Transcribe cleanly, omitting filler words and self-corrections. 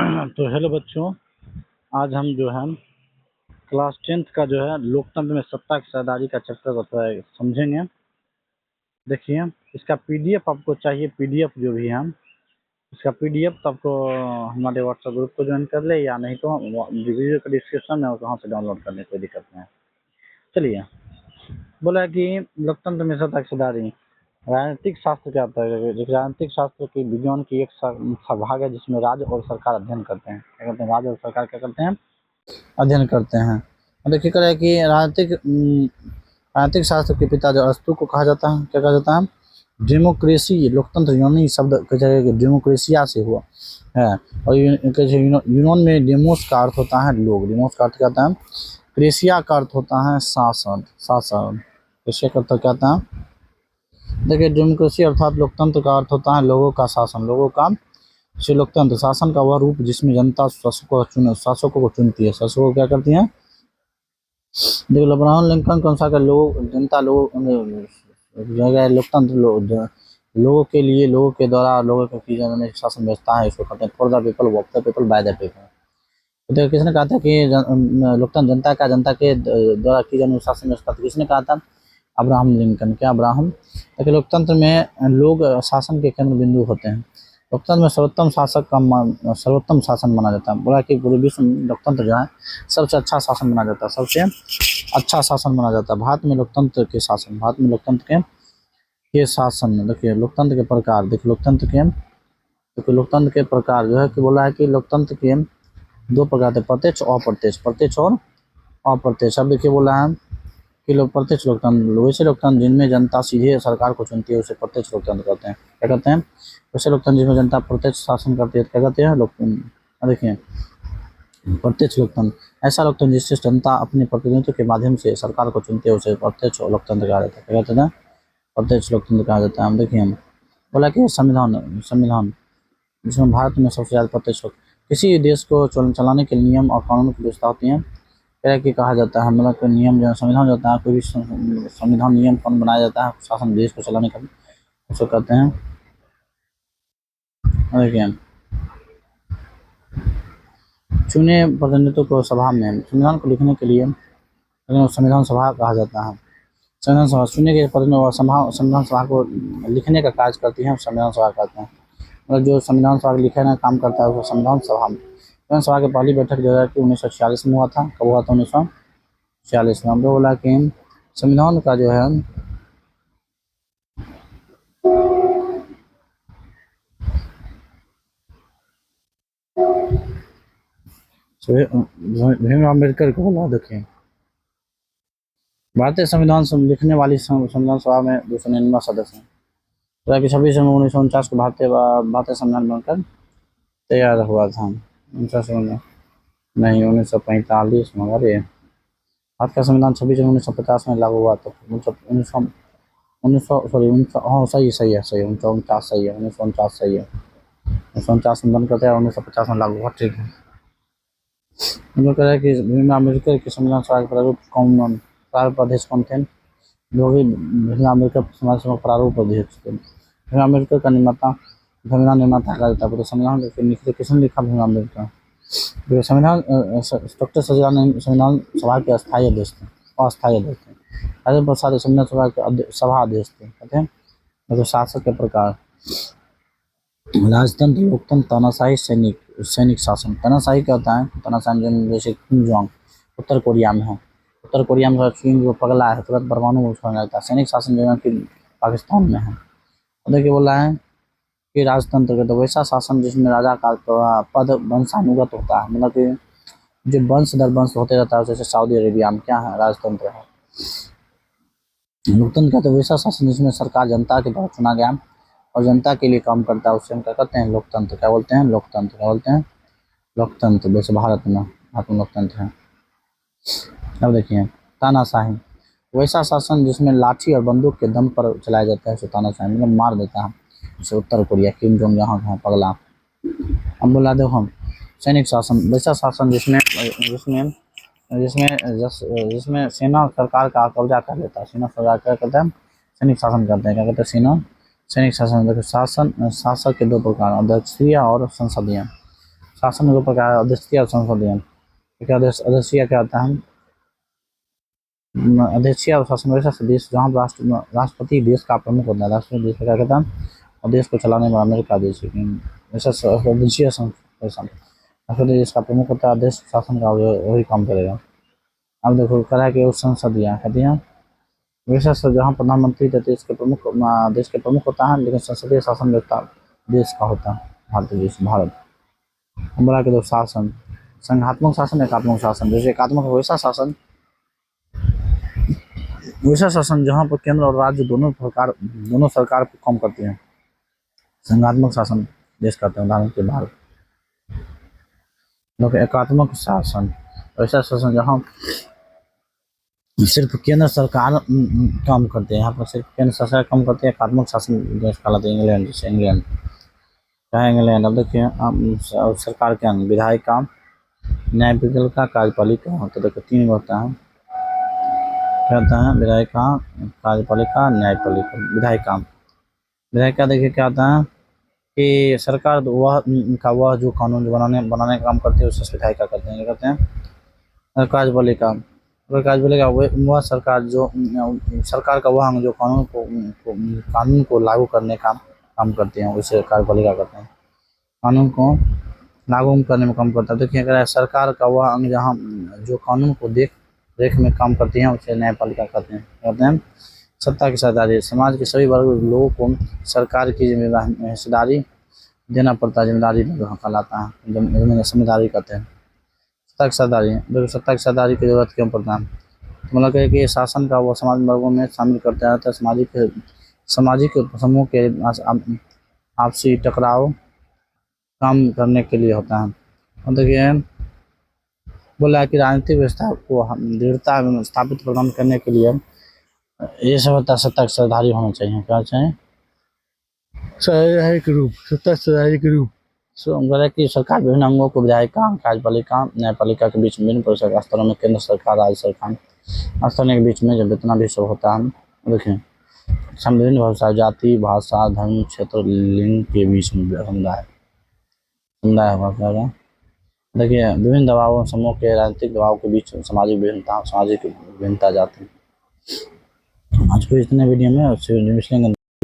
तो हेलो बच्चों, आज हम जो है क्लास 10th का जो है लोकतंत्र में सत्ता की सरदारी का चैप्टर को थोड़ा समझेंगे। देखिए, इसका पीडीएफ आपको चाहिए। पीडीएफ जो भी है इसका पीडीएफ तो आपको हमारे व्हाट्सएप ग्रुप को ज्वाइन कर ले, या नहीं तो वीडियो का डिस्क्रिप्शन है वहाँ से डाउनलोड करने कोई दिक्कत नहीं है। चलिए, बोला कि लोकतंत्र में सत्ता की सरदारी राजनीतिक शास्त्र क्या होता है। राजनीतिक शास्त्र की विज्ञान की एक भाग है जिसमें राज्य और सरकार अध्ययन करते हैं। क्या करते हैं? राज्य और सरकार क्या करते हैं? अध्ययन करते हैं। देखिए कर कि राजनीतिक शास्त्र के पिता जो अरस्तु को कहा जाता है, क्या कहा जाता है? डेमोक्रेसी, लोकतंत्र यूनानी शब्द डेमोक्रेसिया से हुआ है। और यूनान में डेमोस का अर्थ होता है लोग। डेमोस का अर्थ क्या होता है? क्रेसिया का अर्थ होता है शासन। शासन क्रेसिया का अर्थ क्या होता है? देखिए, डेमोक्रेसी अर्थात लोकतंत्र का अर्थ होता है लोगों का शासन। लोगों का से लोकतंत्र शासन का वह रूप जिसमें जनता शासकों को चुनती है। शासकों को क्या करती है? देखो, अब्राहम लिंकन के अनुसार लोग जनता लोकतंत्र लोगों के लिए, लोगों के द्वारा, लोगों को की जाने वाली शासन व्यवस्था है। इसको कहते हैं for the people, of the people, by the people. तो किसने कहा था कि लोकतंत्र जनता के द्वारा की जाने वाली शासन व्यवस्था? किसने कहा था? Abraham Lincoln. क्या अब्राहम? ताकि लोकतंत्र में लोग शासन के केंद्र बिंदु होते हैं। लोकतंत्र में सर्वोत्तम शासन माना जाता है। बोला कि पूरे विश्व में लोकतंत्र जो है सबसे अच्छा शासन माना जाता है। सबसे अच्छा शासन माना जाता है भारत में लोकतंत्र के शासन। भारत में लोकतंत्र के शासन। देखिए, लोकतंत्र के प्रकार। देखिए, लोकतंत्र के प्रकार जो है कि बोला है कि लोकतंत्र के 2 प्रकार थे, प्रत्यक्ष और अप्रत्यक्ष। प्रत्यक्ष और अप्रत्यक्ष। अब देखिए, बोला है कि लोग प्रत्यक्ष लोकतंत्र, वैसे लोकतंत्र जिनमें जनता सीधे सरकार को चुनती है उसे प्रत्यक्ष लोकतंत्र कहते हैं। क्या कहते हैं? वैसे लोकतंत्र जिसमें जनता प्रत्यक्ष शासन करती है क्या कहते हैं? लोकतंत्र। देखिए, प्रत्यक्ष लोकतंत्र ऐसा लोकतंत्र जिससे जनता अपने प्रतिनिधित्व के माध्यम से सरकार को चुनती है उसे प्रत्यक्ष लोकतंत्र कहा जाता है। क्या कहते हैं? प्रत्यक्ष लोकतंत्र कहा जाता है। हम देखिए, हम बोला कि संविधान जिसमें भारत में सबसे ज्यादा प्रत्यक्ष किसी देश को चलाने के नियम और कानून की व्यवस्था होती है क्या कि कहा जाता है? मतलब कोई नियम जो संविधान जो होता है, कोई भी संविधान नियम कानून बनाया जाता है शासन देश को चलाने का, उसको कहते हैं। देखिए, चुने प्रतिनिधित्व को सभा में संविधान को लिखने के लिए संविधान सभा कहा जाता है। संविधान सभा चुने के प्रतिनिधि संविधान सभा को लिखने का कार्य करती है, संविधान सभा कहते हैं। मतलब जो संविधान सभा लिखने का काम करता है उसको संविधान सभा। संविधान सभा की पहली बैठक जो है कि 1946 में हुआ था। कब हुआ था? 1946 में। हम लोग बोला कि संविधान का जो है भीम अम्बेडकर को बोला। देखें, भारतीय संविधान लिखने वाली संविधान सभा में 299 सदस्य हैं। तो 26 जनवरी 1949 को भारतीय संविधान बनकर तैयार हुआ था। नहीं, 1945 में। अरे, भारत का संविधान 26 जनवरी 1950 में लागू हुआ था। 1949 सही है 1949 सही है 1949 सही है 1949 में बनकर तैयार, 1950 में लागू हुआ। ठीक है। हम लोग कह रहे हैं कि भीम अम्बेडकर के संविधान सभा के प्रारूप अध्यक्ष कौन थे? जो भी भीम अम्बेडकर समाज सेवा प्रारूप अध्यक्ष थे। भीम अम्बेडकर का संविधान निर्माता कहा जाता है। तो संविधान किसने लिखा? भीम अम्बेडकर। संविधान डॉक्टर सचिदानंद संविधान सभा के अस्थायी अध्यक्ष थे। अस्थायी अध्यक्ष थे। राजेंद्र प्रसाद संविधान सभा के सभा अध्यक्ष थे। कहते हैं तो शासक के प्रकार। राजतंत्र, लोकतंत्र, तानाशाही, सैनिक शासन। तानाशाही क्या होता है? तानाशाही जैसे किम जोंग उत्तर कोरिया में है। उत्तर कोरिया में चीन जो पगला है तुरंत परमाणु छोड़ने लगता है। सैनिक शासन जो है कि पाकिस्तान में है। देखिए, बोला है कि राजतंत्र का तो वैसा शासन जिसमें राजा का पद वंशानुगत होता है। मतलब कि जो वंश दर वंश होते रहता है, जैसे सऊदी अरेबिया में क्या है? राजतंत्र है। लोकतंत्र का तो वैसा शासन जिसमें सरकार जनता के द्वारा चुना गया और जनता के लिए काम करता है, उससे हम क्या कहते हैं? लोकतंत्र। क्या बोलते हैं? लोकतंत्र। क्या बोलते हैं? लोकतंत्र। वैसे भारत में लोकतंत्र है। अब देखिए, तानाशाही वैसा शासन जिसमें लाठी और बंदूक के दम पर चलाया जाता है, उसे तानाशाही मतलब मार देता है। जैसे उत्तर कोरिया किम जोंग जहाँ है पगला। हम बोला दो हम सैनिक शासन वैसा शासन जिसमें जिसमें जिसमें जिसमें सेना सरकार का कब्जा कर लेता है। सेना सरकार क्या करता है? सैनिक शासन करते हैं। क्या कहते हैं? सेना सैनिक शासन। देखो, शासक के 2 प्रकार, अध्यक्षीय और संसदीय। शासन के प्रकार अध्यक्षीय और संसदीय। क्या अध्यक्षीय क्या होता है? अध्यक्षीय और शासन व्यवस्था देश जहाँ राष्ट्रपति देश का प्रमुख होता है। राष्ट्रपति देश का क्या कहता है? और देश को चलाने वाला अमेरिका देश है। ऐसा अध्यक्षीय शासन राष्ट्रपति देश का प्रमुख होता है, देश शासन का वही काम करेगा। अब देखो कह रहा है कि वो संसदीय कहती है वैसा जहाँ प्रधानमंत्री देश के प्रमुख होता है, लेकिन संसदीय शासन व्यवस्था देश का होता है, भारत। बोला कि दो शासन संघात्मक शासन, एकात्मक शासन। जैसे एकात्मक वैसा शासन जहाँ पर केंद्र और राज्य दोनों सरकार को कम करती हैं। संघात्मक शासन देश करते हैं, उदाहरण के भारत। एकात्मक शासन वैसा शासन जहाँ सिर्फ केंद्र सरकार काम करते हैं। यहाँ पर सिर्फ केंद्र सरकार काम करते हैं। एकात्मक शासन देश कहलाते हैं। इंग्लैंड, जैसे इंग्लैंड क्या है? इंग्लैंड। अब देखिए सरकार के अंग विधायिका, न्यायपालिका, कार्यपालिका। तो देखो 3 होता है। क्या होता है? विधायिका, कार्यपालिका, न्यायपालिका। विधायिका देखिए क्या होता है कि सरकार वह जो कानून बनाने का काम करते हैं उसे विधायिका करते हैं। क्या करते हैं? कार्यपालिका वह सरकार जो सरकार का वह अंग जो कानून को लागू करने का काम करते हैं, उसे कार्यपालिका करते हैं। कानून को लागू करने में काम करता है। देखिए अगर सरकार का वह अंग जहाँ जो कानून को देख रेख में काम करती हैं उसे न्यायपालिका कहते हैं। सत्ता की सरदारी, समाज के सभी वर्ग लोगों को सरकार की हिस्सेदारी देना पड़ता है। जिम्मेदारी कहलाता है, जिम्मेदारी कहते हैं। सत्ता की सरदारी, देखो सत्ता की सरदारी की जरूरत क्यों पड़ता है? तो मतलब है कि शासन का वो समाज वर्गों में शामिल करता है। तो सामाजिक समूह के आपसी टकराव काम करने के लिए होता है। और देखिए बोला कि राजनीतिक व्यवस्था को दृढ़ता स्थापित प्रदान करने के लिए ये सब होता है। सत्ता की सरदारी होना चाहिए। क्या चाहिए? सत्ता सरदारी के रूप बोला कि सरकार विभिन्न अंगों को विधायिका, कार्यपालिका, न्यायपालिका के बीच विभिन्न परिषद स्तरों में केंद्र सरकार, राज्य सरकार स्तरों के बीच में जब जितना भी सब होता है। देखिए विभिन्न भाषा, जाति, भाषा, धर्म, क्षेत्र, लिंग के बीच में समुदाय होगा। देखिए विभिन्न दबावों समूह के राजनीतिक दबाव के बीच सामाजिक विभिन्नता जाती है। आज को इतने वीडियो में